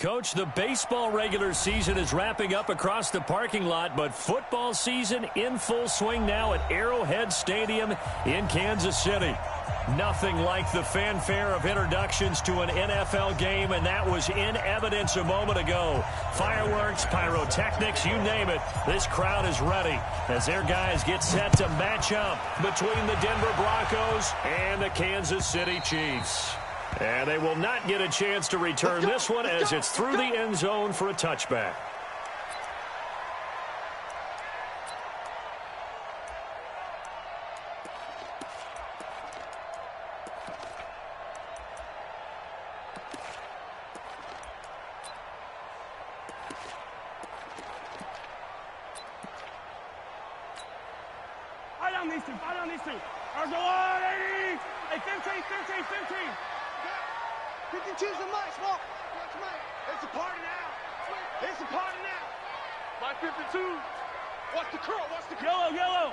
Coach, the baseball regular season is wrapping up across the parking lot, but football season in full swing now at Arrowhead Stadium in Kansas City. Nothing like the fanfare of introductions to an NFL game, and that was in evidence a moment ago. Fireworks, pyrotechnics, you name it. This crowd is ready as their guys get set to match up between the Denver Broncos and the Kansas City Chiefs. And they will not get a chance to return this one as it's through the end zone for a touchback. I don't need to. There's a lot, 80. Hey, 15. 52's the mic, smoke. It's a party now. My 52. What's the curl? Yellow.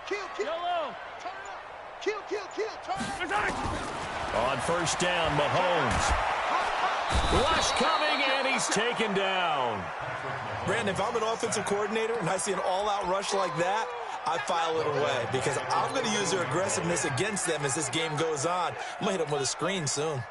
Kill. Yellow. Turn it up. Kill. Turn it up. On first down, Mahomes. Rush coming, and he's taken down. Brandon, if I'm an offensive coordinator and I see an all-out rush like that, I file it away because I'm going to use their aggressiveness against them as this game goes on. I'm going to hit them with a screen soon.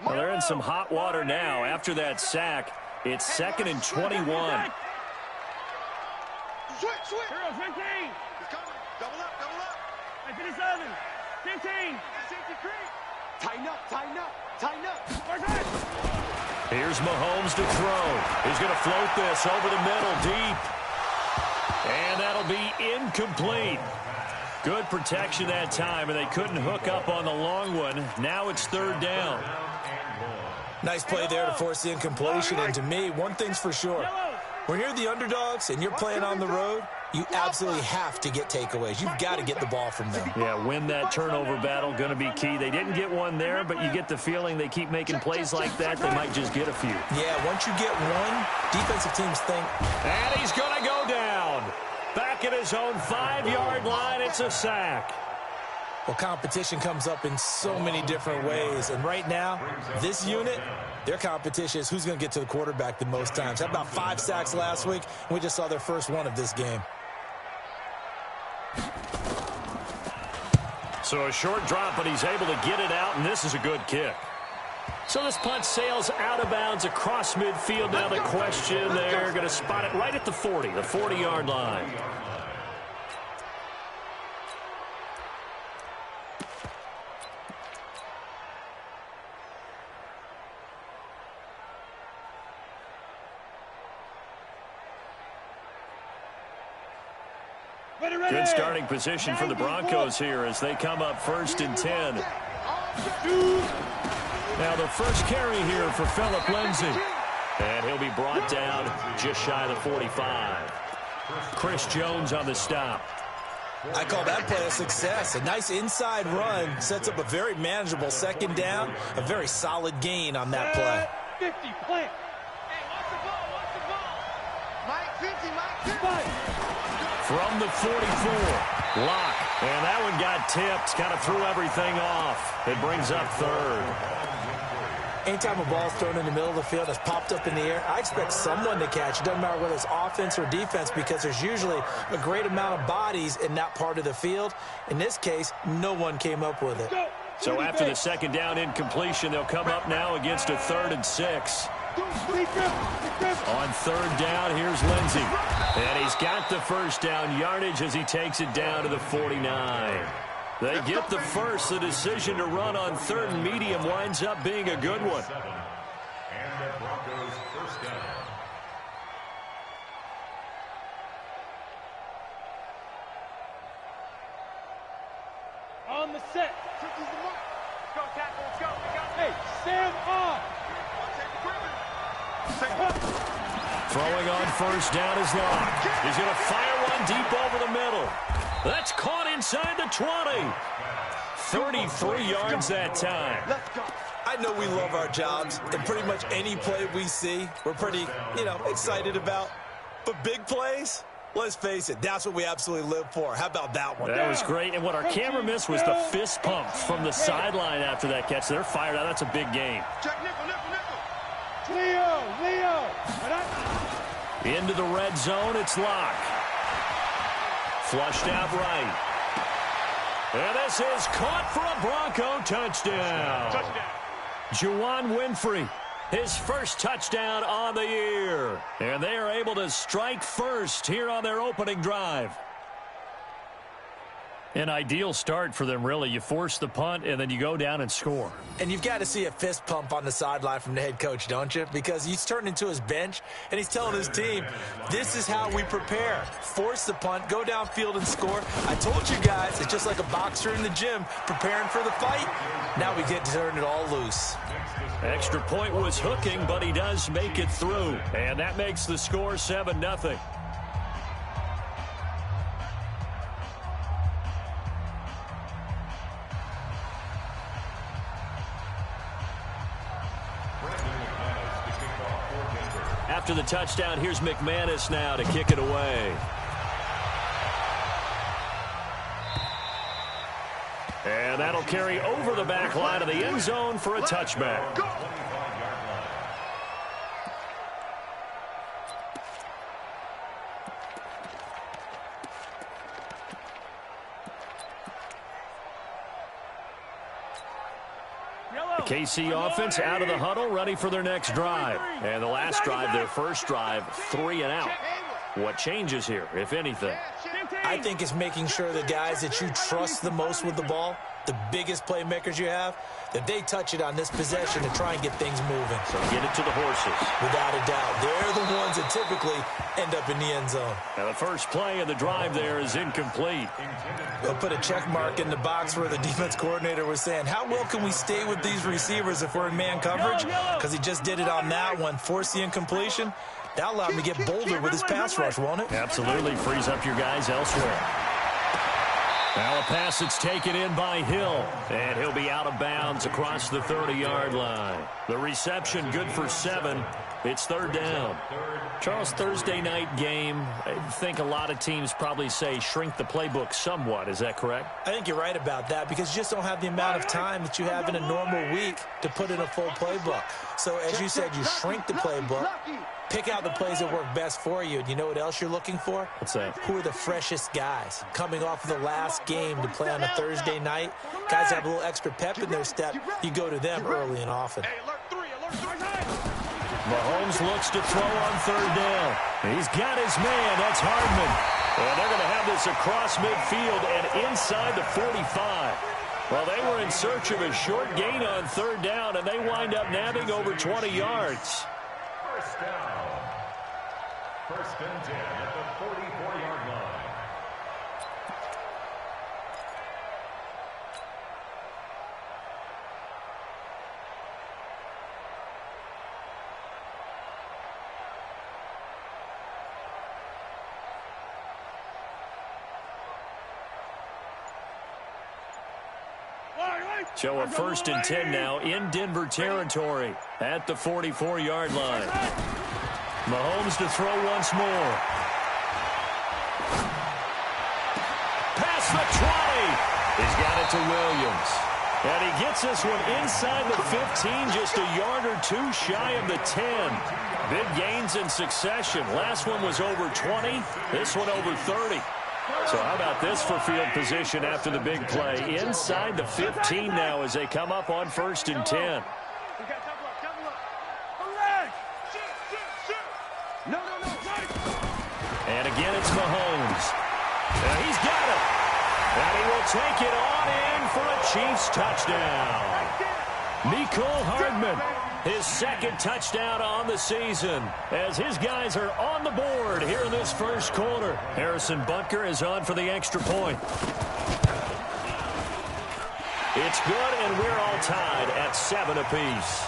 Well, they're in some hot water now. After that sack, it's 2nd and 21. Switch. 15. He's coming. Double up. 57. 15. Tighten up. Here's Mahomes to throw. He's going to float this over the middle deep. And that'll be incomplete. Good protection that time, and they couldn't hook up on the long one. Now it's 3rd down. Nice play there to force the incompletion. And to me, one thing's for sure. When you're the underdogs and you're playing on the road, you absolutely have to get takeaways. You've got to get the ball from them. Yeah, win that turnover battle, going to be key. They didn't get one there, but you get the feeling they keep making plays like that, they might just get a few. Yeah, once you get one, defensive teams think. And he's going to go down. Back at his own 5-yard line, it's a sack. Well, competition comes up in so many different ways. And right now, this unit, their competition is who's going to get to the quarterback the most times. Had about 5 sacks last week, and we just saw their first one of this game. So a short drop, but he's able to get it out, and this is a good kick. So this punt sails out of bounds across midfield. Now the question, they're going to spot it right at the 40, the 40-yard line. Good starting position for the Broncos here as they come up 1st and 10. Now the first carry here for Phillip Lindsay. And he'll be brought down just shy of the 45. Chris Jones on the stop. I call that play a success. A nice inside run sets up a very manageable 2nd down. A very solid gain on that play. 50, plant. Hey, watch the ball. Mike 50. From the 44, Lock. And that one got tipped, kind of threw everything off. It brings up 3rd. Anytime a ball's thrown in the middle of the field, it's popped up in the air, I expect someone to catch. It doesn't matter whether it's offense or defense because there's usually a great amount of bodies in that part of the field. In this case, no one came up with it. So after the 2nd down incompletion, they'll come up now against a 3rd and 6. On 3rd down, here's Lindsay. And he's got the first down yardage as he takes it down to the 49. They get the first. The decision to run on 3rd and medium winds up being a good one. And the Broncos first down. On the set. Let's go, tackle. Let's go. Hey, stand up. Throwing on first down is Lock. He's going to fire one deep over the middle. That's caught inside the 20. 33 yards that time. I know we love our jobs, and pretty much any play we see, we're pretty, excited about. But big plays, let's face it, that's what we absolutely live for. How about that one? That was great. And what our camera missed was the fist pump from the sideline after that catch. They're fired out. That's a big game. Check nickel, nickel, nickel. Leo. Into the red zone. It's Locke. Flushed out right. And this is caught for a Bronco touchdown. Juwan Winfrey, his first touchdown on the year. And they are able to strike first here on their opening drive. An ideal start for them, really. You force the punt, and then you go down and score. And you've got to see a fist pump on the sideline from the head coach, don't you? Because he's turned into his bench, and he's telling his team, this is how we prepare. Force the punt, go downfield and score. I told you guys, it's just like a boxer in the gym preparing for the fight. Now we get to turn it all loose. Extra point was hooking, but he does make it through. And that makes the score 7-0. After the touchdown, here's McManus now to kick it away. And that'll carry over the back line of the end zone for a touchback. The KC offense out of the huddle, ready for their next drive. And the last drive, their first drive, 3 and out. What changes here, if anything? I think it's making sure the guys that you trust the most with the ball, the biggest playmakers you have, that they touch it on this possession to try and get things moving. So get it to the horses. Without a doubt. They're the ones that typically end up in the end zone. Now the first play of the drive there is incomplete. They'll put a check mark in the box where the defense coordinator was saying, how well can we stay with these receivers if we're in man coverage? Because he just did it on that one, forced the incompletion. That allowed him to get bolder with his pass rush, won't it? Absolutely. Frees up your guys elsewhere. Now a pass that's taken in by Hill. And he'll be out of bounds across the 30-yard line. The reception good for 7. It's third down. Charles, Thursday night game, I think a lot of teams probably say shrink the playbook somewhat. Is that correct? I think you're right about that because you just don't have the amount of time that you have in a normal week to put in a full playbook. So as you said, you shrink the playbook, pick out the plays that work best for you. And you know what else you're looking for? What's that? Who are the freshest guys coming off of the last game to play on a Thursday night? Guys have a little extra pep in their step. You go to them early and often. Mahomes looks to throw on third down. He's got his man. That's Hardman. And they're going to have this across midfield and inside the 45. Well, they were in search of a short gain on third down, and they wind up nabbing over 20 yards. First down. First and 10 at the 44-yard line. So a first and 10 now in Denver territory at the 44-yard line. Mahomes to throw once more. Past the 20. He's got it to Williams. And he gets this one inside the 15, just a yard or two shy of the 10. Big gains in succession. Last one was over 20. This one over 30. So how about this for field position after the big play? Inside the 15 now as they come up on first and 10. And again, it's Mahomes. And he's got it. And he will take it on in for a Chiefs touchdown. Mecole Hardman, his second touchdown on the season, as his guys are on the board here in this first quarter. Harrison Butker is on for the extra point. It's good, and we're all tied at 7 apiece.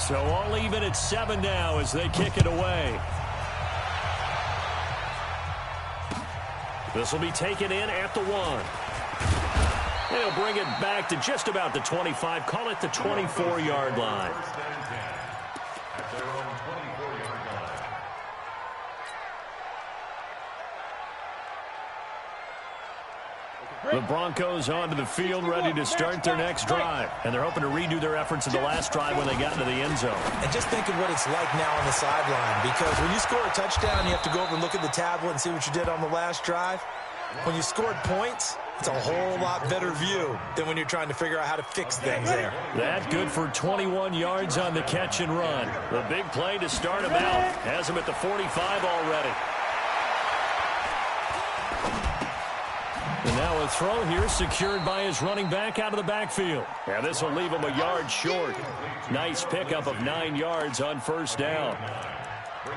So all even at 7 now as they kick it away. This will be taken in at the 1. He'll they'll bring it back to just about the 25. Call it the 24-yard line. First and 10 at their own 24-yard line. The Broncos onto the field, ready to start their next drive. And they're hoping to redo their efforts in the last drive when they got into the end zone. And just think of what it's like now on the sideline, because when you score a touchdown, you have to go over and look at the tablet and see what you did on the last drive. When you scored points, it's a whole lot better view than when you're trying to figure out how to fix things there. That good for 21 yards on the catch and run. The big play to start him out. Has him at the 45 already. And now a throw here secured by his running back out of the backfield. And this will leave him a yard short. Nice pickup of 9 yards on first down.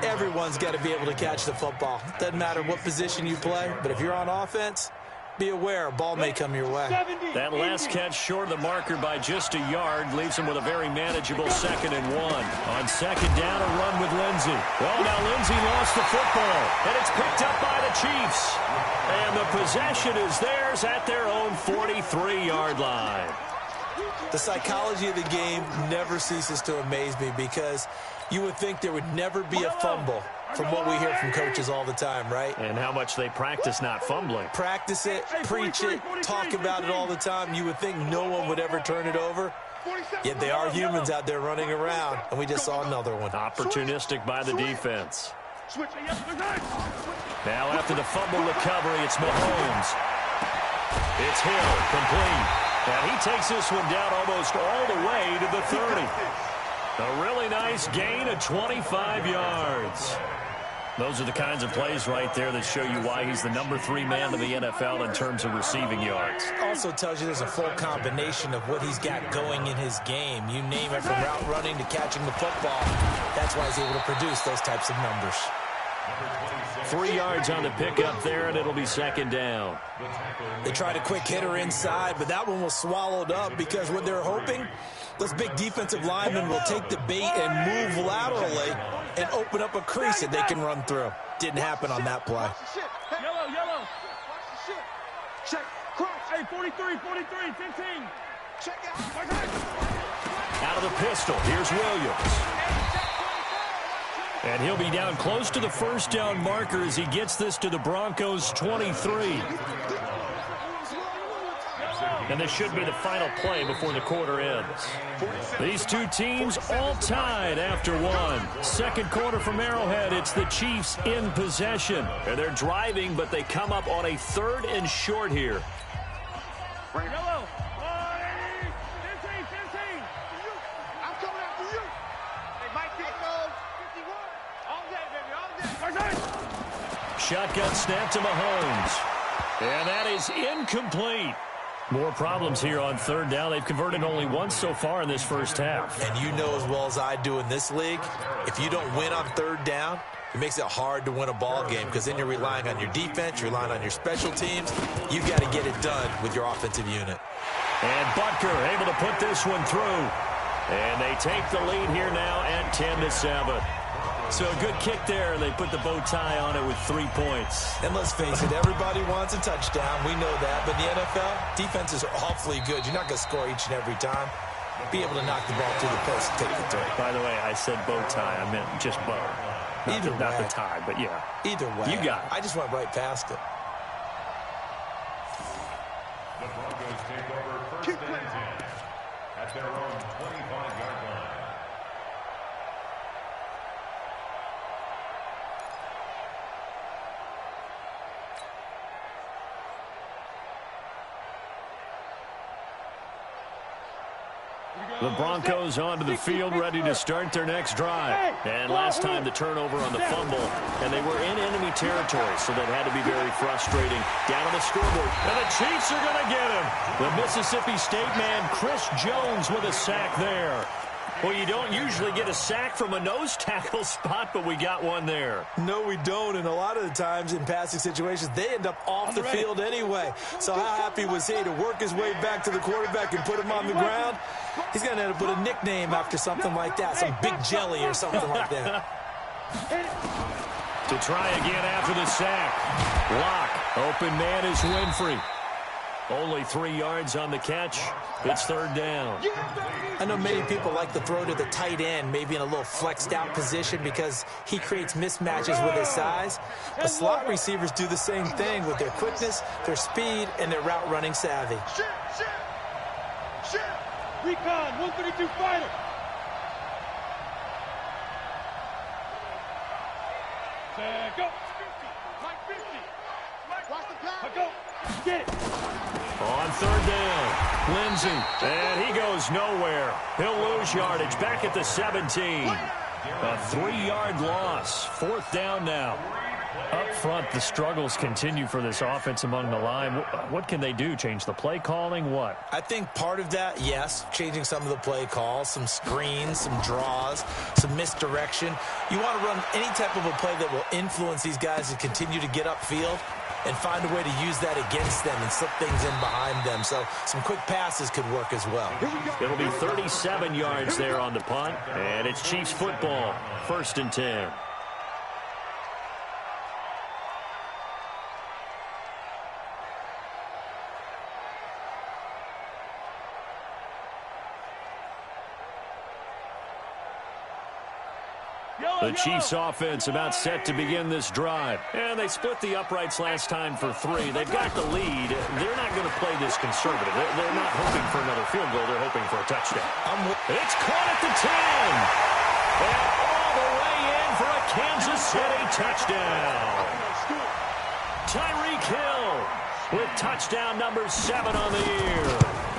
Everyone's got to be able to catch the football. Doesn't matter what position you play, but if you're on offense, be aware a ball may come your way. That last catch short of the marker by just a yard leaves him with a very manageable 2nd and 1. On second down, a run with Lindsey. Well, now Lindsey lost the football, and it's picked up by the Chiefs. And the possession is theirs at their own 43-yard line. The psychology of the game never ceases to amaze me, because you would think there would never be a fumble from what we hear from coaches all the time, right? And how much they practice not fumbling. Practice it, preach it, talk about it all the time. You would think no one would ever turn it over. Yet they are humans out there running around, and we just saw another one. Opportunistic by the defense. Now after the fumble recovery, it's Mahomes. It's Hill, complete. And he takes this one down almost all the way to the 30. A really nice gain of 25 yards. Those are the kinds of plays right there that show you why he's the number 3 man in the NFL in terms of receiving yards. Also tells you there's a full combination of what he's got going in his game. You name it, from route running to catching the football. That's why he's able to produce those types of numbers. 3 yards on the pickup there, and it'll be second down. They tried a quick hitter inside, but that one was swallowed up, because what they're hoping, those big defensive linemen will take the bait and move laterally and open up a crease that they can run through. Didn't happen on that play. Yellow, yellow. Check. Cross. Hey, 43, 15. Check out. Out of the pistol, here's Williams. And he'll be down close to the first down marker as he gets this to the Broncos' 23. And this should be the final play before the quarter ends. These two teams all tied after one. Second quarter from Arrowhead, it's the Chiefs in possession. They're driving, but they come up on a 3rd and short here. Yellow. 15. I'm coming after you. Hey, Mike, 51. All day, baby, all day. Shotgun snap to Mahomes. And that is incomplete. More problems here on 3rd down. They've converted only once so far in this first half. And you know as well as I do in this league, if you don't win on 3rd down, it makes it hard to win a ball game, because then you're relying on your defense, you're relying on your special teams. You've got to get it done with your offensive unit. And Butker able to put this one through. And they take the lead here now at 10-7. So a good kick there, and they put the bow tie on it with 3 points. And let's face it, everybody wants a touchdown. We know that. But in the NFL, defenses are awfully good. You're not going to score each and every time. Be able to knock the ball through the post and take the throw. By the way, I said bow tie. I meant just bow. Not the tie, but yeah. Either way. You got it. I just went right past it. The Broncos take over 1st and 10 at their own 25-yard line. The Broncos onto the field, ready to start their next drive. And last time the turnover on the fumble, and they were in enemy territory, so that had to be very frustrating. Down on the scoreboard, and the Chiefs are going to get him. The Mississippi State man, Chris Jones, with a sack there. Well, you don't usually get a sack from a nose tackle spot, but we got one there. No, we don't, and a lot of the times in passing situations, they end up off the field anyway. So how happy was he to work his way back to the quarterback and put him on the ground? He's going to end up with a nickname after something like that, some Big Jelly or something like that. To try again after the sack. Lock. Open man is Winfrey. Only 3 yards on the catch. It's third down. I know many people like to throw to the tight end, maybe in a little flexed out position because he creates mismatches with his size. But slot receivers do the same thing with their quickness, their speed, and their route running savvy. Recon, 132 fighter. Go. Mike 50. Watch the pass. Go. Get it. On third down, Lindsey, and he goes nowhere. He'll lose yardage back at the 17. A 3-yard loss. Fourth down now. Up front, the struggles continue for this offense among the line. What can they do? Change the play calling? What? I think part of that, yes, changing some of the play calls, some screens, some draws, some misdirection. You want to run any type of a play that will influence these guys to continue to get upfield and find a way to use that against them and slip things in behind them. So some quick passes could work as well. It'll be 37 yards there on the punt, and it's Chiefs football, 1st and 10. The Chiefs offense about set to begin this drive. And they split the uprights last time for 3. They've got the lead. They're not going to play this conservative. They're not hoping for another field goal. They're hoping for a touchdown. It's caught at the 10. And all the way in for a Kansas City touchdown. Tyreek Hill with touchdown number 7 on the year.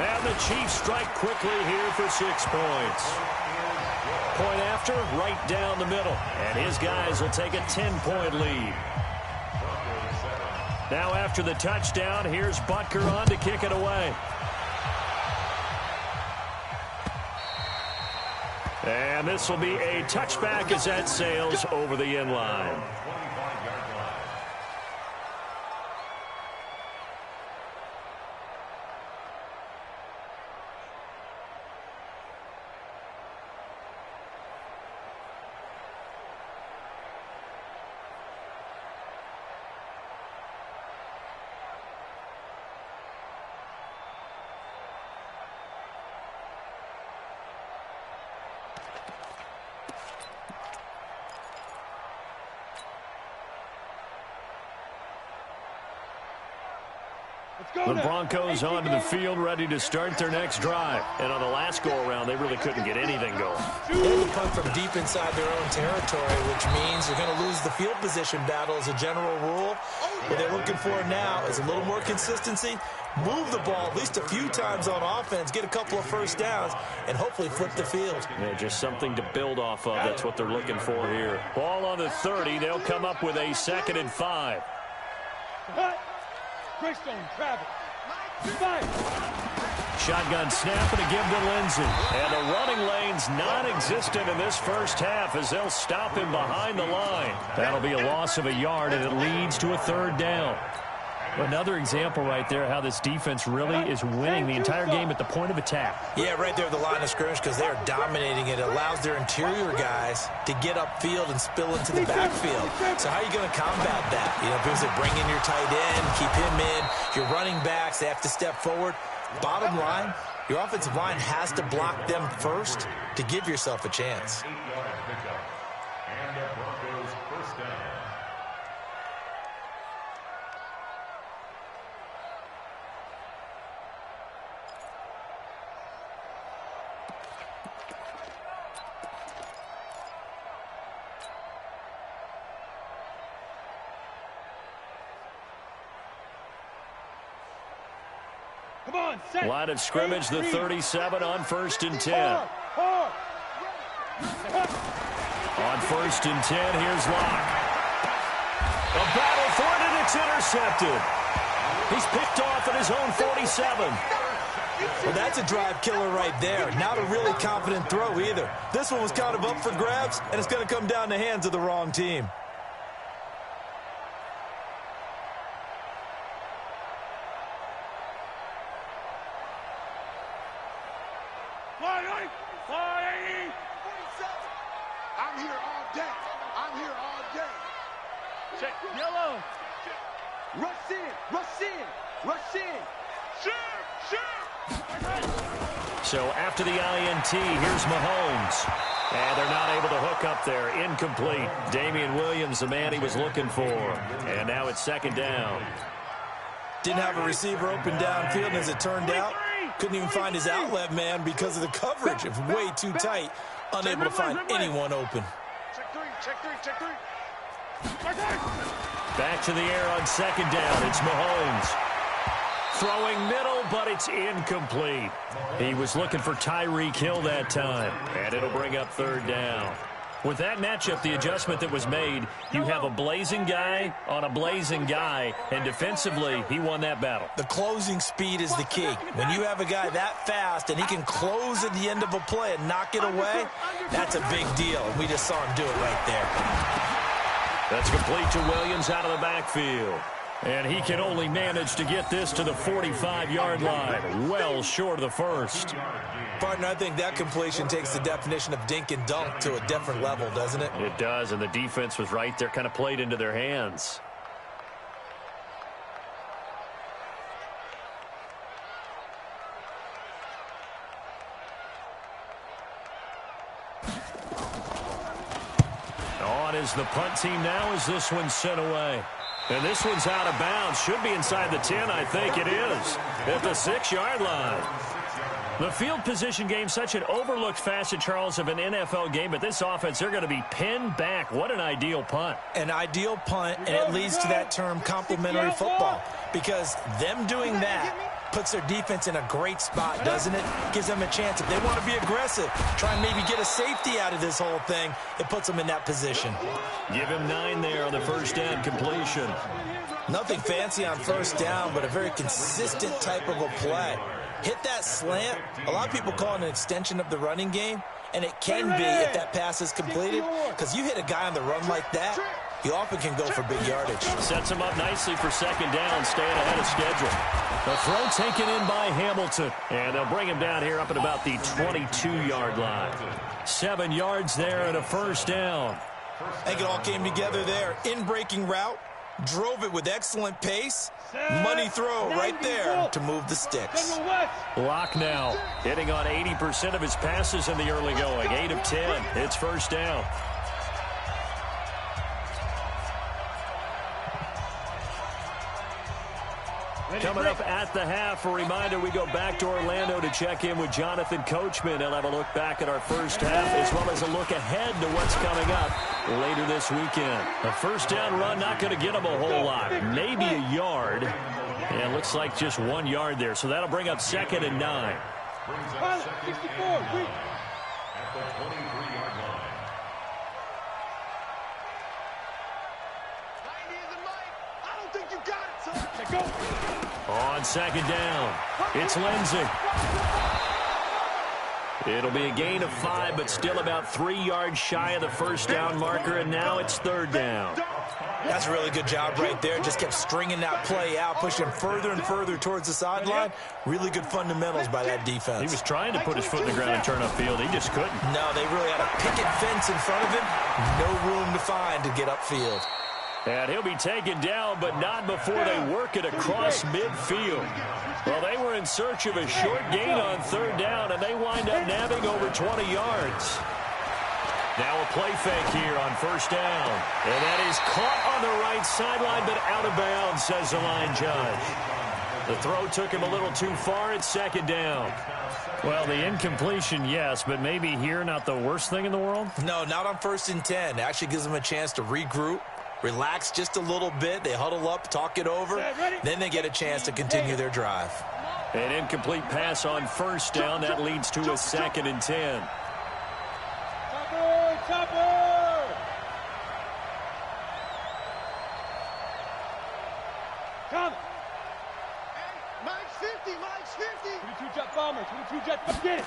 And the Chiefs strike quickly here for 6 points. Point after, right down the middle. And his guys will take a 10-point lead. Now after the touchdown, here's Butker on to kick it away. And this will be a touchback as that sails over the end line. The Broncos onto the field, ready to start their next drive. And on the last go-around, they really couldn't get anything going. They had to punt from deep inside their own territory, which means they're going to lose the field position battle as a general rule. What they're looking for now is a little more consistency, move the ball at least a few times on offense, get a couple of first downs, and hopefully flip the field. Yeah, just something to build off of. That's what they're looking for here. Ball on the 30. They'll come up with a 2nd and 5. Greystone, travel. Shotgun snap and a give to Lindsey. And the running lane's non-existent in this first half as they'll stop him behind the line. That'll be a loss of a yard, and it leads to a 3rd down. Another example right there how this defense really is winning the entire game at the point of attack. Yeah, right there at the line of scrimmage because they're dominating it. It allows their interior guys to get upfield and spill into the backfield. So how are you going to combat that? You know, because they bring in your tight end, keep him in. Your running backs, they have to step forward. Bottom line, your offensive line has to block them first to give yourself a chance. And the Broncos first down. Line of scrimmage, the 37 on 1st and 10. On 1st and 10, here's Locke. A battle for it, and it's intercepted. He's picked off at his own 47. Well, that's a drive killer right there. Not a really confident throw either. This one was kind of up for grabs, and it's going to come down the hands of the wrong team. I'm here all day. I'm here all day. Check. Yellow. Rush in. Rush in. Rush in. So after the INT, here's Mahomes. And they're not able to hook up there. Incomplete. Damian Williams, the man he was looking for. And now it's second down. Didn't have a receiver open downfield, as it turned out. Couldn't even find his outlet man because of the coverage. It was way too tight. Unable to find anyone open. Check three. Back to the air on second down. It's Mahomes. Throwing middle, but it's incomplete. He was looking for Tyreek Hill that time. And it'll bring up third down. With that matchup, the adjustment that was made, you have a blazing guy on a blazing guy, and defensively, he won that battle. The closing speed is the key. When you have a guy that fast and he can close at the end of a play and knock it away, that's a big deal. We just saw him do it right there. That's complete to Williams out of the backfield. And he can only manage to get this to the 45-yard line, well short of the first. Partner, I think that completion takes the definition of dink and dunk to a different level, doesn't it? It does, and the defense was right there, kind of played into their hands. On is the punt team now as this one's sent away. And this one's out of bounds. Should be inside the 10, I think it is. At the 6-yard line. The field position game, such an overlooked facet, Charles, of an NFL game. But this offense, they're going to be pinned back. What an ideal punt. An ideal punt, and it leads to that term complementary football. Because them doing that puts their defense in a great spot, doesn't it? Gives them a chance. If they want to be aggressive, try and maybe get a safety out of this whole thing, it puts them in that position. Give him 9 there on the first down completion. Nothing fancy on first down, but a very consistent type of a play. Hit that slant. A lot of people call it an extension of the running game, and it can be if that pass is completed, because you hit a guy on the run like that, you often can go for big yardage. Sets him up nicely for second down, staying ahead of schedule. The throw taken in by Hamilton, and they'll bring him down here up at about the 22-yard line. 7 yards there and a first down. I think it all came together there. In-breaking route, drove it with excellent pace. Money throw right there to move the sticks. Lock now, hitting on 80% of his passes in the early going. 8 of 10. It's first down. Coming up at the half, a reminder, we go back to Orlando to check in with Jonathan Coachman. He'll have a look back at our first half as well as a look ahead to what's coming up later this weekend. A first down run, not going to get him a whole lot. Maybe a yard. And it looks like just 1 yard there. So that'll bring up second and 9. On second down, it's Lindsey. It'll be a gain of 5, but still about 3 yards shy of the first down marker, and now it's third down. That's a really good job right there. Just kept stringing that play out, pushing further and further towards the sideline. Really good fundamentals by that defense. He was trying to put his foot in the ground and turn upfield. He just couldn't. No, they really had a picket fence in front of him. No room to find to get upfield. And he'll be taken down, but not before they work it across midfield. Well, they were in search of a short gain on third down, and they wind up nabbing over 20 yards. Now a play fake here on first down. And that is caught on the right sideline, but out of bounds, says the line judge. The throw took him a little too far. It's second down. Well, the incompletion, yes, but maybe here not the worst thing in the world? No, not on first and 10. It actually gives them a chance to regroup, relax just a little bit. They huddle up, talk it over. Then they get a chance to continue their drive. An incomplete pass on first down. That leads to a second and 10. Come. Mike's 50. Mike's 50. 22 jet bomber. 22 jet. Get it.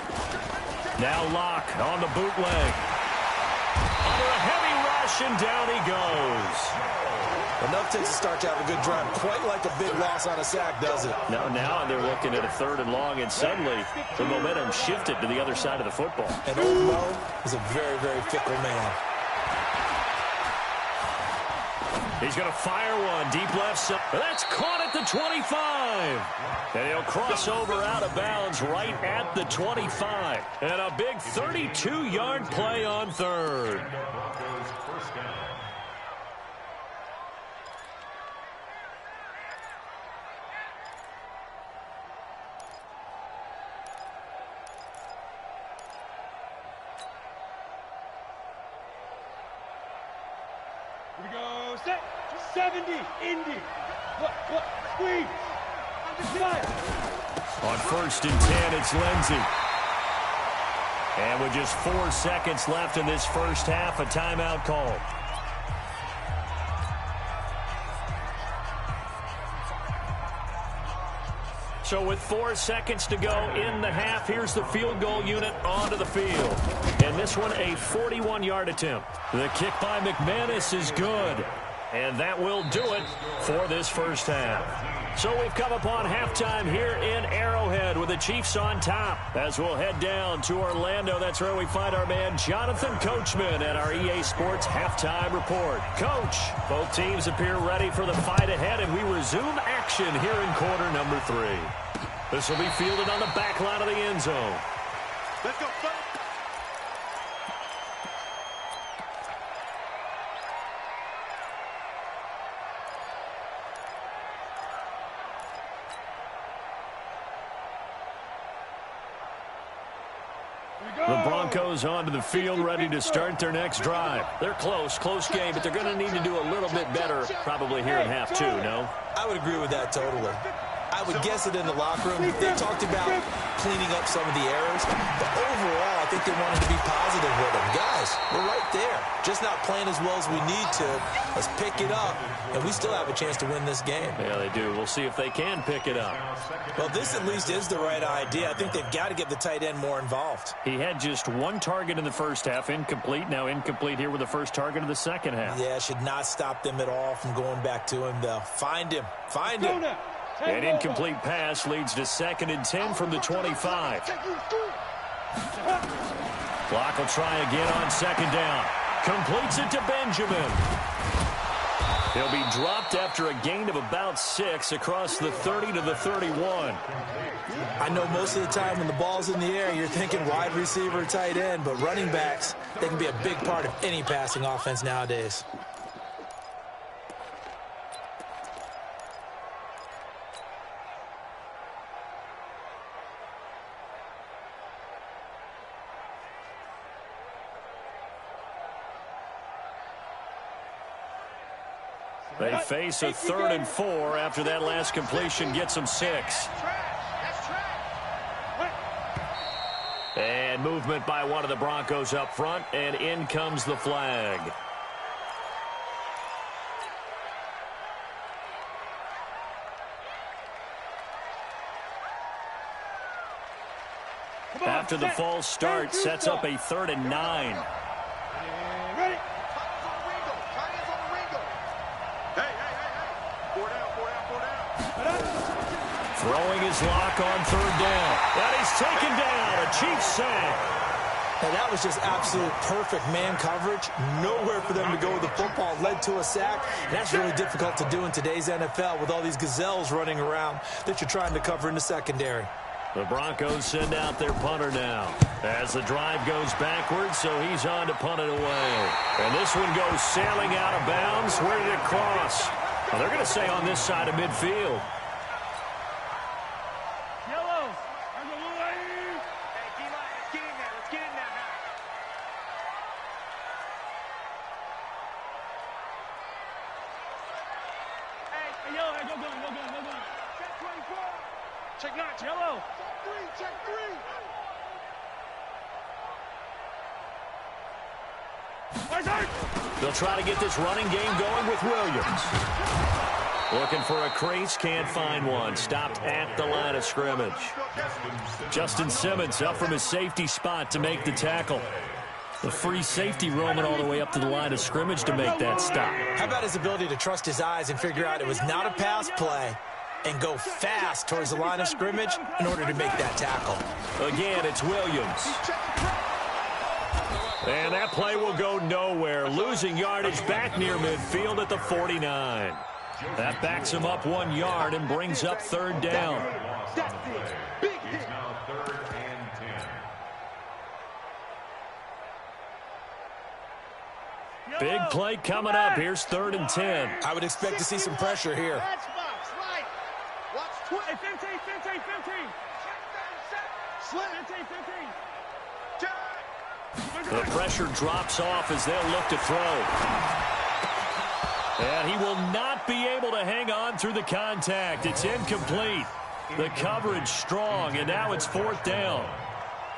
Now Locke on the bootleg. Under a heavy rush, and down he goes. Enough takes to start to have a good drive. Quite like a big loss on a sack, does it? Now they're looking at a third and long, and suddenly the momentum shifted to the other side of the football. And old Mo is a very, very fickle man. He's going to fire one deep left side. That's caught at the 25. And he'll cross over out of bounds right at the 25. And a big 32-yard play on third. Here we go. Set. 70. Indy. What? Squeeze. On 1st and 10, it's Lindsey. And with just 4 seconds left in this first half, a timeout called. So with 4 seconds to go in the half, here's the field goal unit onto the field. And this one, a 41-yard attempt. The kick by McManus is good. And that will do it for this first half. So we've come upon halftime here in Arrowhead with the Chiefs on top. As we'll head down to Orlando, that's where we find our man Jonathan Coachman at our EA Sports Halftime Report. Coach, both teams appear ready for the fight ahead, and we resume action here in quarter number 3. This will be fielded on the back line of the end zone. Let's go, fellas. The Broncos onto the field, ready to start their next drive. They're close game, but they're going to need to do a little bit better probably here in half 2, no? I would agree with that totally. I would guess it in the locker room. They talked about cleaning up some of the errors, but overall, I think they wanted to be positive with them. Guys, we're right there. Just not playing as well as we need to. Let's pick it up, and we still have a chance to win this game. Yeah, they do. We'll see if they can pick it up. Well, this at least is the right idea. I think they've got to get the tight end more involved. He had just 1 target in the first half, incomplete. Now incomplete here with the first target of the second half. Yeah, should not stop them at all from going back to him, though. Find him. Find him. An incomplete pass leads to 2nd and 10 from the 25. Clock will try again on 2nd down. Completes it to Benjamin. He'll be dropped after a gain of about 6 across the 30 to the 31. I know most of the time when the ball's in the air, you're thinking wide receiver, tight end, but running backs, they can be a big part of any passing offense nowadays. They face a 3rd and 4 after that last completion gets them 6. And movement by one of the Broncos up front, and in comes the flag. After the false start, sets up a 3rd and 9. Ready? Throwing his lock on 3rd down. And he's taken down. A Chiefs sack. And that was just absolute perfect man coverage. Nowhere for them to go with the football. Led to a sack. And that's really difficult to do in today's NFL with all these gazelles running around that you're trying to cover in the secondary. The Broncos send out their punter now as the drive goes backwards, so he's on to punt it away. And this one goes sailing out of bounds. Where did it cross? Well, they're going to say on this side of midfield. Check 9, yellow. Check 3. They'll try to get this running game going with Williams. Looking for a crease, can't find one. Stopped at the line of scrimmage. Justin Simmons up from his safety spot to make the tackle. The free safety roaming all the way up to the line of scrimmage to make that stop. How about his ability to trust his eyes and figure out it was not a pass play and go fast towards the line of scrimmage in order to make that tackle? Again, it's Williams. And that play will go nowhere, losing yardage back near midfield at the 49. That backs him up 1 yard and brings up third down. That's it. Big hit. It's now 3rd and 10. Big play coming up. Here's 3rd and 10. I would expect to see some pressure here. That's box, right. Watch 20. 15, 15, 15. Slim. 15, 15. The pressure drops off as they'll look to throw. And he will not be able to hang on through the contact. It's incomplete. The coverage strong, and now it's 4th down.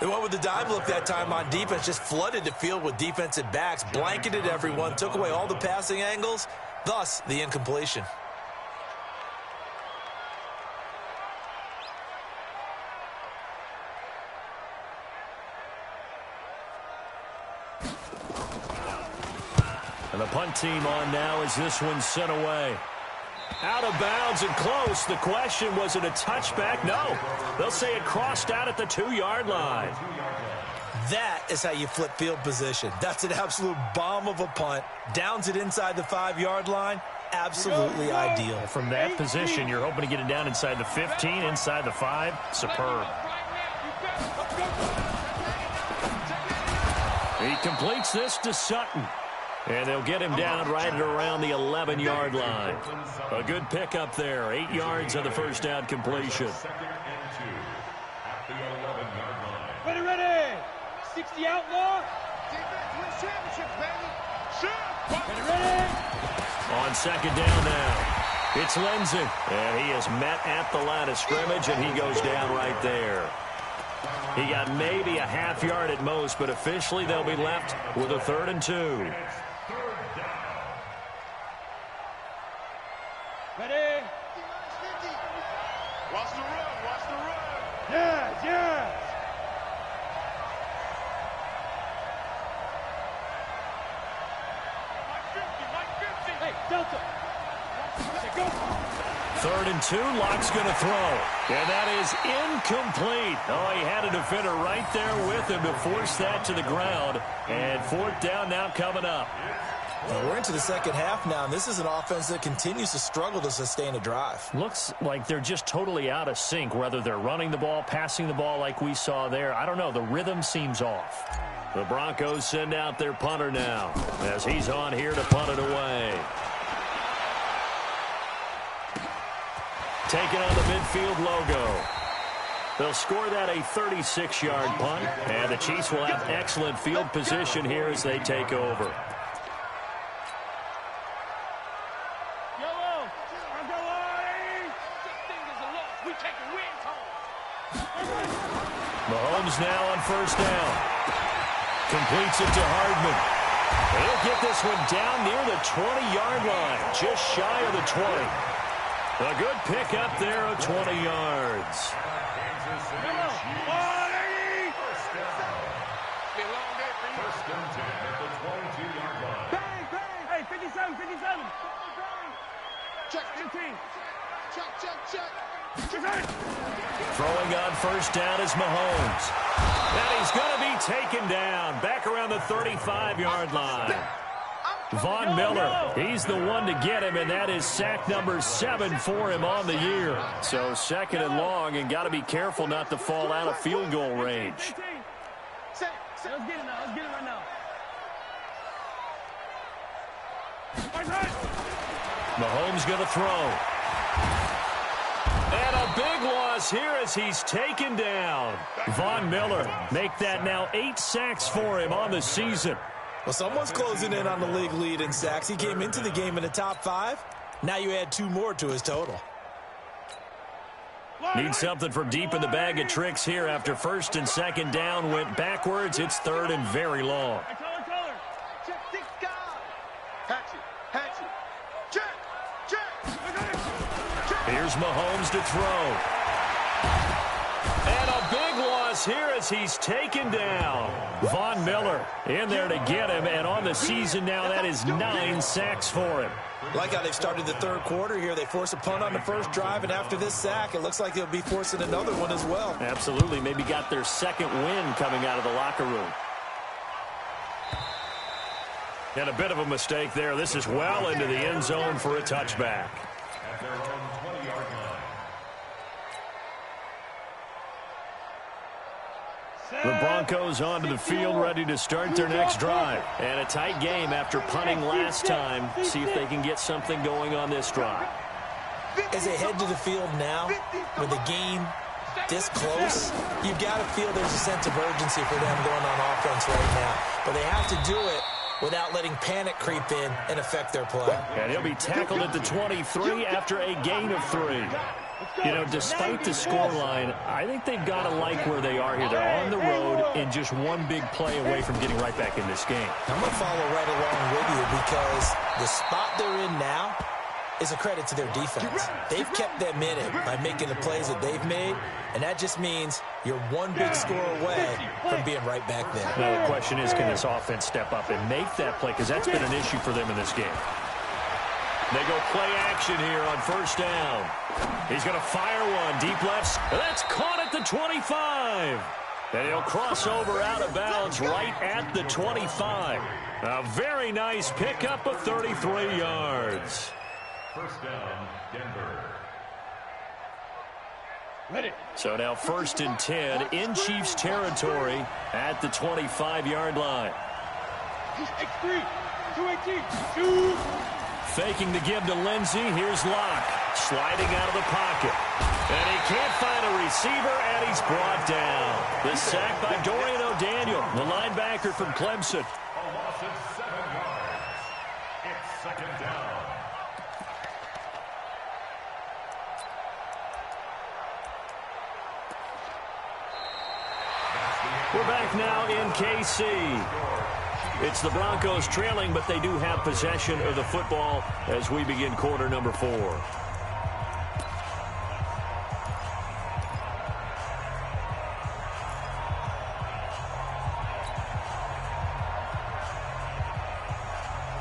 They went with the dive look that time on defense, just flooded the field with defensive backs, blanketed everyone, took away all the passing angles, thus the incompletion. And the punt team on now as this one's sent away. Out of bounds and close. The question, was it a touchback? No. They'll say it crossed out at the 2-yard line. That is how you flip field position. That's an absolute bomb of a punt. Downs it inside the 5-yard line. Absolutely ideal. From that position, you're hoping to get it down inside the 15, inside the 5. Superb. He completes this to Sutton. And they'll get him down right at around the 11-yard line. A good pickup there. 8 yards on the first down completion. 2nd and 2 at the 11-yard line. Ready, ready. 60 outlaw. Defense wins championships, baby. Shoot. Ready, ready. On 2nd down now. It's Lindsay. And he is met at the line of scrimmage, and he goes down right there. He got maybe a half yard at most, but officially they'll be left with a 3rd and 2. Ready. Watch the run. Watch the run. Yes, yes. Mike 50. Hey, Delta. Go. 3rd and 2. Lock's going to throw. And that is incomplete. Oh, he had a defender right there with him to force that to the ground. And 4th down now coming up. Well, we're into the second half now, and this is an offense that continues to struggle to sustain a drive. Looks like they're just totally out of sync, whether they're running the ball, passing the ball like we saw there. I don't know. The rhythm seems off. The Broncos send out their punter now as he's on here to punt it away. Taking on the midfield logo. They'll score that a 36-yard punt, and the Chiefs will have excellent field position here as they take over. Mahomes now on 1st down. Completes it to Hardman. He'll get this one down near the 20-yard line, just shy of the 20. A good pickup there of 20 yards. First and 10 at the 22-yard line. Bang, bang. Hey, 57, 57. Check, 15. Check. Throwing on 1st down is Mahomes. And he's going to be taken down back around the 35-yard line. Von Miller, he's the one to get him, and that is sack number 7 for him on the year. So 2nd and long, and got to be careful not to fall out of field goal range. Let's get it now. Let's get it right now. Mahomes going to throw. And a big loss here as he's taken down. Von Miller make that now 8 sacks for him on the season. Well, someone's closing in on the league lead in sacks. He came into the game in the top 5. Now you add 2 more to his total. Need something from deep in the bag of tricks here after 1st and 2nd down went backwards. It's 3rd and very long. Check, 6 guys. Hatchet. Check. Here's Mahomes to throw. And a big loss here as he's taken down. Von Miller in there to get him, and on the season now that is 9 sacks for him. Like how they've started the 3rd quarter here. They force a punt on the first drive, and after this sack, it looks like they'll be forcing another one as well. Absolutely. Maybe got their 2nd win coming out of the locker room. And a bit of a mistake there. This is well into the end zone for a touchback. At their own 20-yard line. The Broncos onto the field, ready to start their next drive. And a tight game after punting last time. See if they can get something going on this drive. As they head to the field now, with the game this close, you've got to feel there's a sense of urgency for them going on offense right now. But they have to do it without letting panic creep in and affect their play. And he'll be tackled at the 23 after a gain of 3. You know, despite the scoreline, I think they've got to like where they are here. They're on the road and just one big play away from getting right back in this game. I'm going to follow right along with you because the spot they're in now is a credit to their defense. They've kept them in it by making the plays that they've made, and that just means you're one big score away from being right back there. Now the question is, can this offense step up and make that play? Because that's been an issue for them in this game. They go play action here on first down. He's going to fire one deep left. That's caught at the 25. And he'll cross over out of bounds right at the 25. A very nice pickup of 33 yards. First down, Denver. Ready. So now 1st and 10 in Chiefs territory at the 25-yard line. X3, 218, 2. Faking the give to Lindsey. Here's Locke sliding out of the pocket. And he can't find a receiver, and he's brought down. The sack by Dorian O'Daniel, the linebacker from Clemson. A loss of 7 yards. It's second down. We're back now in KC. It's the Broncos trailing, but they do have possession of the football as we begin quarter number 4.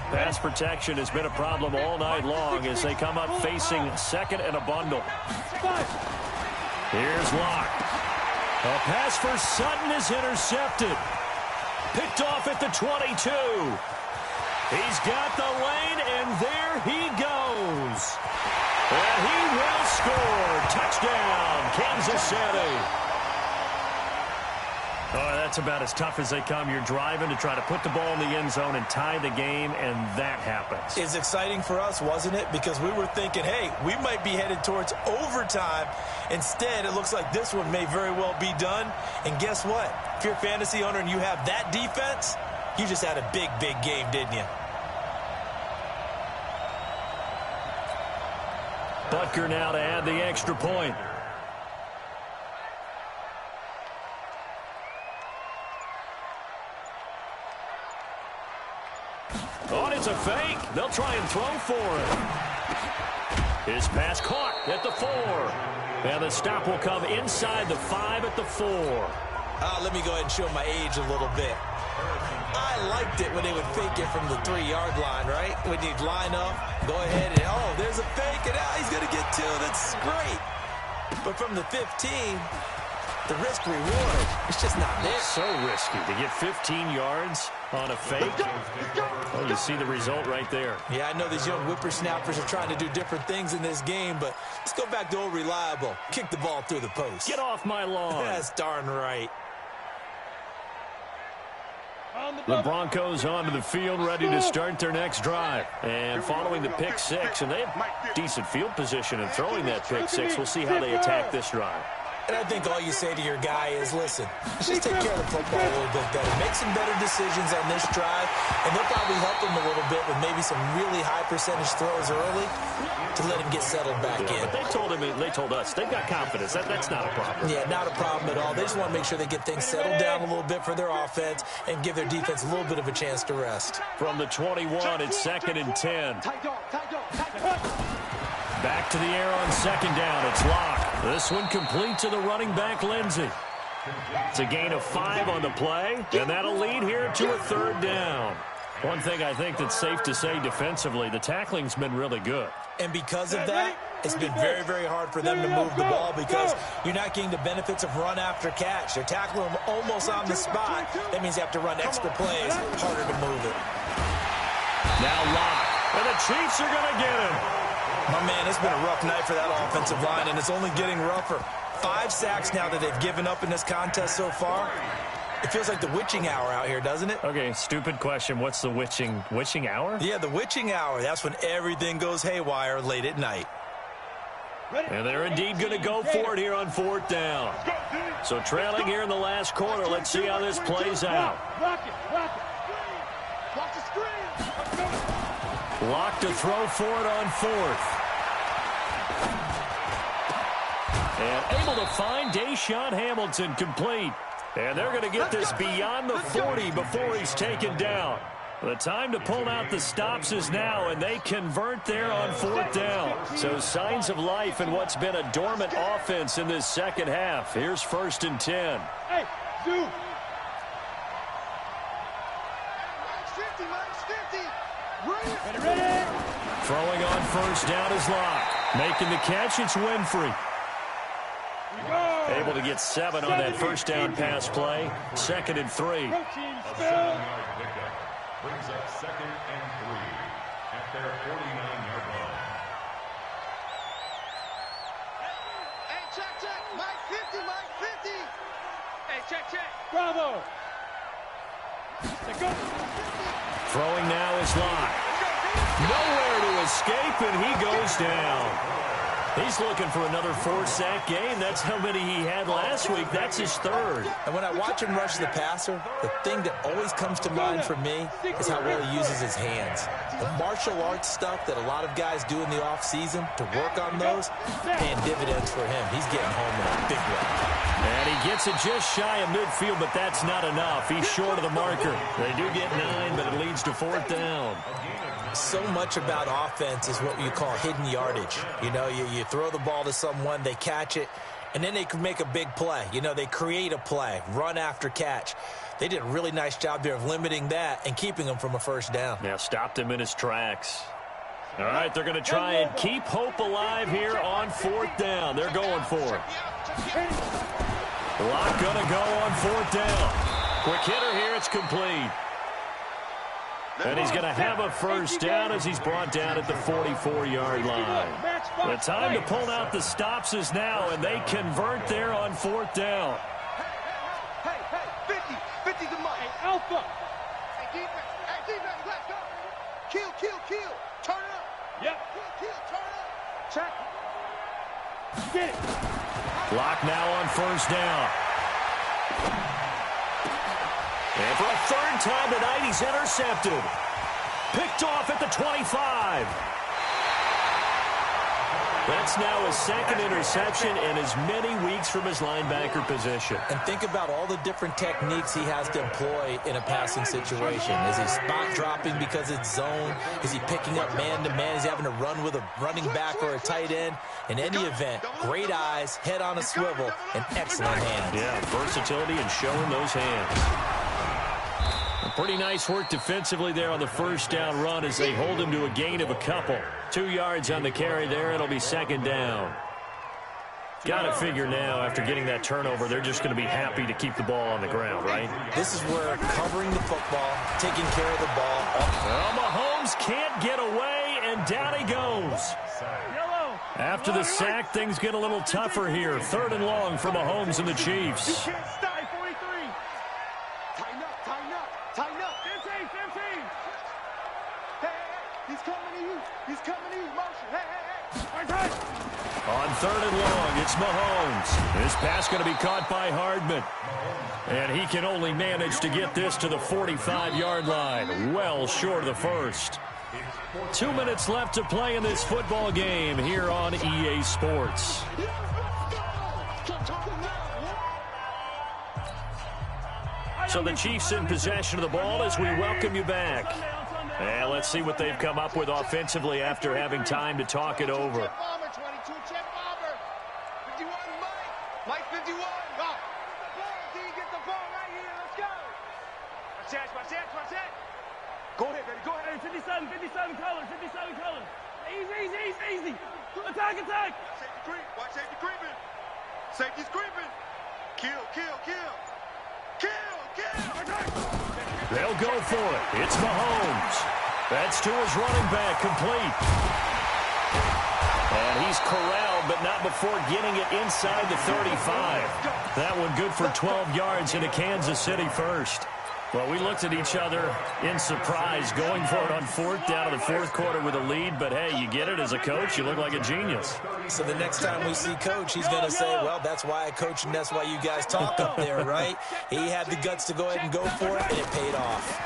Pass protection has been a problem all night long as they come up facing second and a bundle. Here's Locke. A pass for Sutton is intercepted. Picked off at the 22. He's got the lane, and there he goes. And he will score. Touchdown, Kansas City. Oh, that's about as tough as they come. You're driving to try to put the ball in the end zone and tie the game, and that happens. It's exciting for us, wasn't it? Because we were thinking, hey, we might be headed towards overtime. Instead, it looks like this one may very well be done. And guess what? If you're a fantasy owner and you have that defense, you just had a big, big game, didn't you? Butker now to add the extra point. Oh, it's a fake. They'll try and throw for it. His pass caught at the 4. And the stop will come inside the 5 at the 4. Let me go ahead and show my age a little bit. I liked it when they would fake it from the 3-yard line, right? When you'd line up, go ahead and, oh, there's a fake, and he's going to get 2. That's great. But from the 15, the risk-reward, it's just not there. So risky to get 15 yards on a fake. Well, you see the result right there. Yeah, I know these young whippersnappers are trying to do different things in this game, but let's go back to old reliable. Kick the ball through the post. Get off my lawn. That's darn right. The Broncos onto the field, ready to start their next drive. And following the pick 6, and they have decent field position in throwing that pick 6. We'll see how they attack this drive. And I think all you say to your guy is, listen, let's just take care of the football a little bit better. Make some better decisions on this drive, and they'll probably help him a little bit with maybe some really high percentage throws early to let him get settled back in. But they told us they've got confidence. That's not a problem. Yeah, not a problem at all. They just want to make sure they get things settled down a little bit for their offense and give their defense a little bit of a chance to rest. From the 21, it's 2nd and 10. Back to the air on 2nd down. It's Locke. This one complete to the running back, Lindsey. It's a gain of 5 on the play, and that'll lead here to a 3rd down. One thing I think that's safe to say defensively, the tackling's been really good. And because of that, it's been very, very hard for them to move the ball because you're not getting the benefits of run after catch. They're tackling them almost on the spot. That means you have to run extra plays, harder to move it. Now Locke. And the Chiefs are going to get him. My man, it's been a rough night for that offensive line, and it's only getting rougher. 5 sacks now that they've given up in this contest so far. It feels like the witching hour out here, doesn't it? Okay, stupid question. What's the witching hour? Yeah, the witching hour. That's when everything goes haywire late at night. And they're indeed going to go for it here on 4th down. So trailing here in the last quarter. Let's see how this plays out. Lock to throw for it on 4th. And able to find Deshaun Hamilton complete. And they're going to get this beyond the 40 before he's taken down. The time to pull out the stops is now, and they convert there on 4th down. So signs of life in what's been a dormant offense in this second half. Here's 1st and 10. Hey, dude. Ready. Throwing on 1st down is Locke. Making the catch, it's Winfrey. Able to get 7 on that 1st down pass play. 2nd and 3. A 7-yard pickup brings up 2nd and 3 at their 49-yard line. Hey, check. Mike 50. Hey, check. Bravo. Throwing now is Locke. Nowhere to escape, and he goes down. He's looking for another 4-sack game. That's how many he had last week. That's his 3rd. And when I watch him rush the passer, the thing that always comes to mind for me is how well he uses his hands. The martial arts stuff that a lot of guys do in the offseason to work on those, paying dividends for him. He's getting home in a big way. And he gets it just shy of midfield, but that's not enough. He's short of the marker. They do get 9, but it leads to 4th down. So much about offense is what you call hidden yardage. You know, you throw the ball to someone, they catch it, and then they can make a big play. You know, they create a play, run after catch. They did a really nice job there of limiting that and keeping him from a 1st down. Yeah, stopped him in his tracks. All right, they're going to try and keep hope alive here on 4th down. They're going for it. Locke going to go on 4th down. Quick hitter here, it's complete. And he's going to have a 1st down as he's brought down at the 44-yard line. The time to pull out the stops is now, and they convert there on 4th down. Hey, 50 the money. Hey, Alpha. Hey, defense, let's go. Kill. Turn it up. Yep. Kill, turn it up. Check. Get it. Locke now on 1st down. And for a 3rd time tonight, he's intercepted. Picked off at the 25. That's now his 2nd interception in as many weeks from his linebacker position. And think about all the different techniques he has to employ in a passing situation. Is he spot dropping because it's zone? Is he picking up man-to-man? Is he having to run with a running back or a tight end? In any event, great eyes, head on a swivel, and excellent hands. Yeah, versatility and showing those hands. Pretty nice work defensively there on the 1st down run as they hold him to a gain of a couple. 2 yards on the carry there. It'll be 2nd down. Got to figure now, after getting that turnover, they're just going to be happy to keep the ball on the ground, right? This is where covering the football, taking care of the ball. Well, Mahomes can't get away, and down he goes. After the sack, things get a little tougher here. 3rd and long for Mahomes and the Chiefs. Tighten up. 15. Hey, he's coming to you. Motion. Hey. On 3rd and long, it's Mahomes. This pass going to be caught by Hardman. And he can only manage to get this to the 45-yard line. Well short of the 1st. 2 minutes left to play in this football game here on EA Sports. So the Chiefs in possession of the ball as we welcome you back. And let's see what they've come up with offensively after having time to talk it over. 22, check bomber. 51, Mike 51. Go. Get the ball right here. Let's go. Watch that. Go ahead, baby. Go ahead. 57 colors. Easy. Attack. Watch safety creeping. Safety's creeping. Kill. They'll go for it. It's Mahomes. That's to his running back, complete. And he's corralled, but not before getting it inside the 35. That one good for 12 yards into Kansas City first. Well, we looked at each other in surprise, going for it on fourth down in the fourth quarter with a lead. But, hey, you get it as a coach. You look like a genius. So the next time we see Coach, he's going to say, well, that's why I coach and that's why you guys talk up there, right? He had the guts to go ahead and go for it, and it paid off.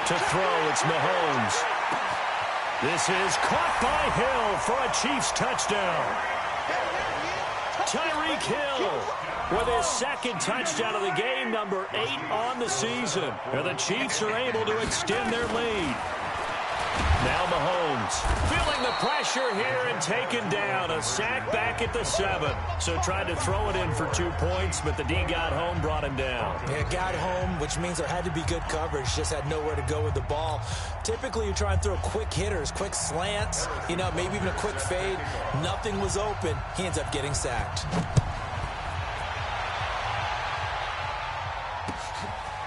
To throw, it's Mahomes. This is caught by Hill for a Chiefs touchdown. Tyreek Hill with his second touchdown of the game, number 8 on the season. And the Chiefs are able to extend their lead. Now Mahomes feeling the pressure here and taken down. A sack back at the 7. So tried to throw it in for 2 points, but the D got home, brought him down. Yeah, got home, which means there had to be good coverage. Just had nowhere to go with the ball. Typically, you try and throw quick hitters, quick slants, maybe even a quick fade. Nothing was open. He ends up getting sacked.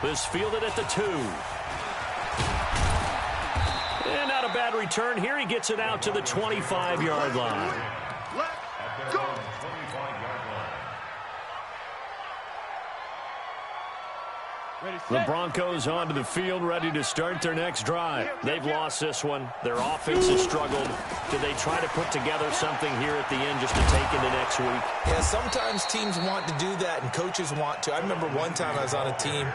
This fielded at the 2. And not a bad return here. He gets it out to the 25-yard line. Let's go. 25-yard line. The Broncos onto the field, ready to start their next drive. They've lost this one. Their offense has struggled. Do they try to put together something here at the end just to take into next week? Yeah, sometimes teams want to do that and coaches want to. I remember one time I was on a team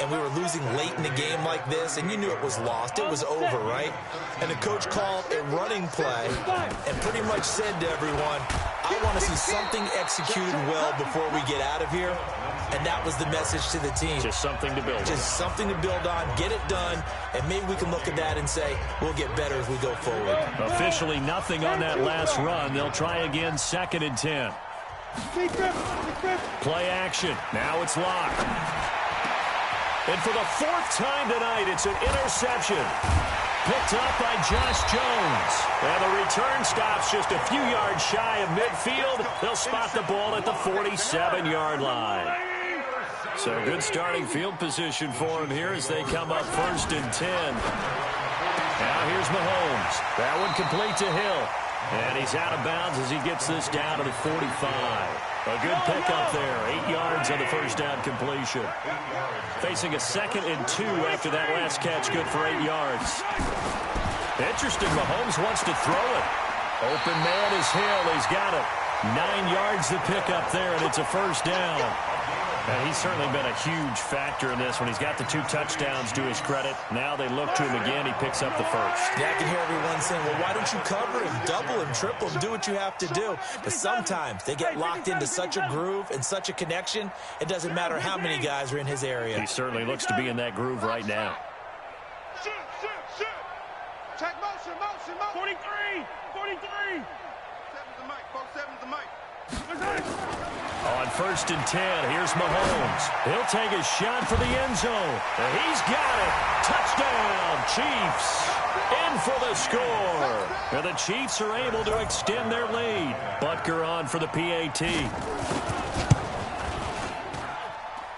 and we were losing late in the game like this, and you knew it was lost. It was over, right? And the coach called a running play and pretty much said to everyone, I want to see something executed well before we get out of here. And that was the message to the team. Just something to build on. Just something to build on, get it done, and maybe we can look at that and say, we'll get better as we go forward. Officially nothing on that last run. They'll try again, 2nd and 10. Play action. Now it's locked. And for the 4th time tonight, it's an interception. Picked up by Josh Jones. And the return stops just a few yards shy of midfield. They'll spot the ball at the 47-yard line. So good starting field position for him here as they come up 1st and 10. Now here's Mahomes. That one complete to Hill. And he's out of bounds as he gets this down to the 45. A good pickup there. 8 yards on the first down completion. Facing a 2nd and 2 after that last catch. Good for 8 yards. Interesting. Mahomes wants to throw it. Open man is Hill. He's got it. 9 yards to pick up there, and it's a first down. And he's certainly been a huge factor in this when he's got the 2 touchdowns to his credit. Now they look to him again. He picks up the first. Yeah, I can hear everyone saying, well, why don't you cover him, double him, triple him, do what you have to do. But sometimes they get locked into such a groove and such a connection, it doesn't matter how many guys are in his area. He certainly looks to be in that groove right now. Shoot. Check motion. 43. 7's the mic. 7's the mic. On 1st and 10, here's Mahomes. He'll take a shot for the end zone. And he's got it. Touchdown, Chiefs. In for the score. And the Chiefs are able to extend their lead. Butker on for the PAT.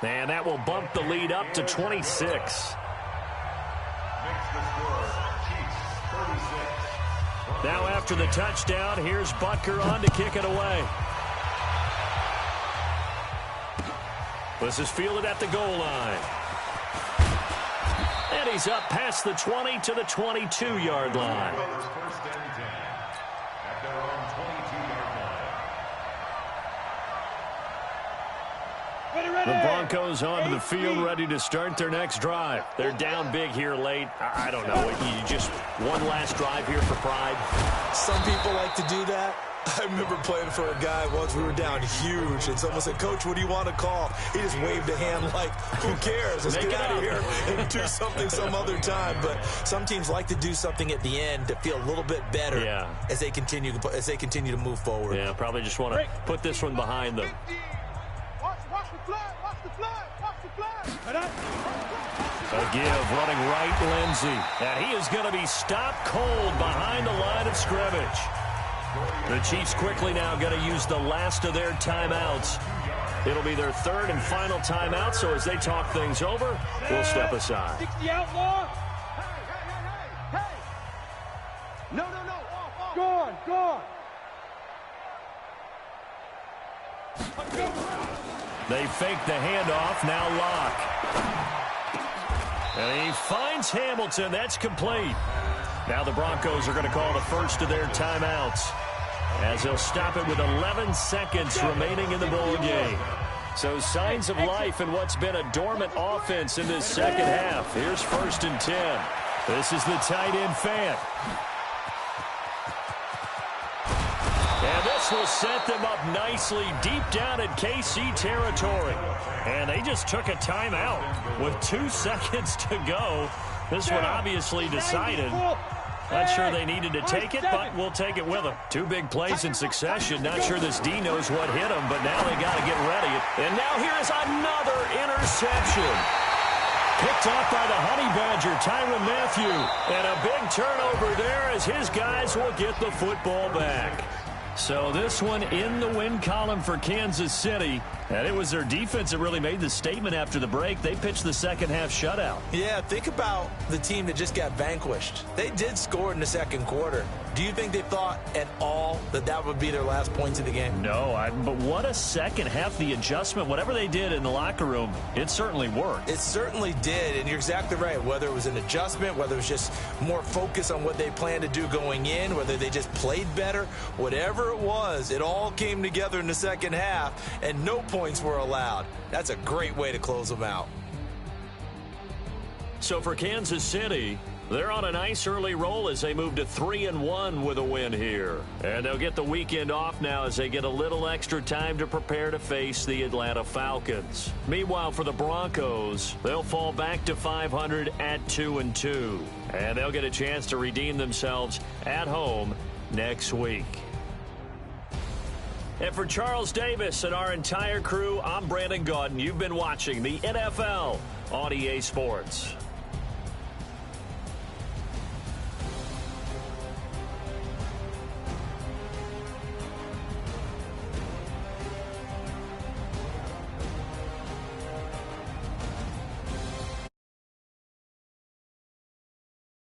And that will bump the lead up to 26. Makes the score Chiefs 36. Now after the touchdown, here's Butker on to kick it away. This is fielded at the goal line. And he's up past the 20 to the 22-yard line. First and 10 at their own 22-yard line. The Broncos onto the field, ready to start their next drive. They're down big here late. I don't know. You just one last drive here for pride. Some people like to do that. I remember playing for a guy once. We were down huge, and someone said, Coach, what do you want to call? He just waved a hand like, who cares? Let's get out of here and do something some other time. But some teams like to do something at the end to feel a little bit better as they continue to move forward. Yeah, probably just want to put this one behind them. Watch the flag. A give running right, Lindsey. And he is going to be stopped cold behind the line of scrimmage. The Chiefs quickly now going to use the last of their timeouts. It'll be their 3rd and final timeout, so as they talk things over, we'll step aside. 60 outlaw. Go. They fake the handoff, now Locke. And he finds Hamilton. That's complete. Now the Broncos are going to call the first of their timeouts, as they'll stop it with 11 seconds remaining in the ball game. So signs of life in what's been a dormant offense in this second half. Here's 1st and 10. This is the tight end fan. And this will set them up nicely deep down in KC territory. And they just took a timeout with 2 seconds to go. This one obviously decided. Not sure they needed to take it, but we'll take it with them. 2 big plays in succession. Not sure this D knows what hit him, but now they got to get ready. And now here is another interception. Picked off by the Honey Badger, Tyrann Mathieu. And a big turnover there as his guys will get the football back. So this one in the win column for Kansas City. And it was their defense that really made the statement after the break. They pitched the second half shutout. Yeah, think about the team that just got vanquished. They did score in the second quarter. Do you think they thought at all that that would be their last points of the game? No, but what a second half. The adjustment, whatever they did in the locker room, it certainly worked. It certainly did, and you're exactly right. Whether it was an adjustment, whether it was just more focus on what they planned to do going in, whether they just played better, whatever it was, it all came together in the second half, and no points were allowed. That's a great way to close them out. So for Kansas City, they're on a nice early roll as they move to 3-1 with a win here. And they'll get the weekend off now as they get a little extra time to prepare to face the Atlanta Falcons. Meanwhile, for the Broncos, they'll fall back to 500 at 2-2. And they'll get a chance to redeem themselves at home next week. And for Charles Davis and our entire crew, I'm Brandon Gaudin. You've been watching the NFL on EA Sports.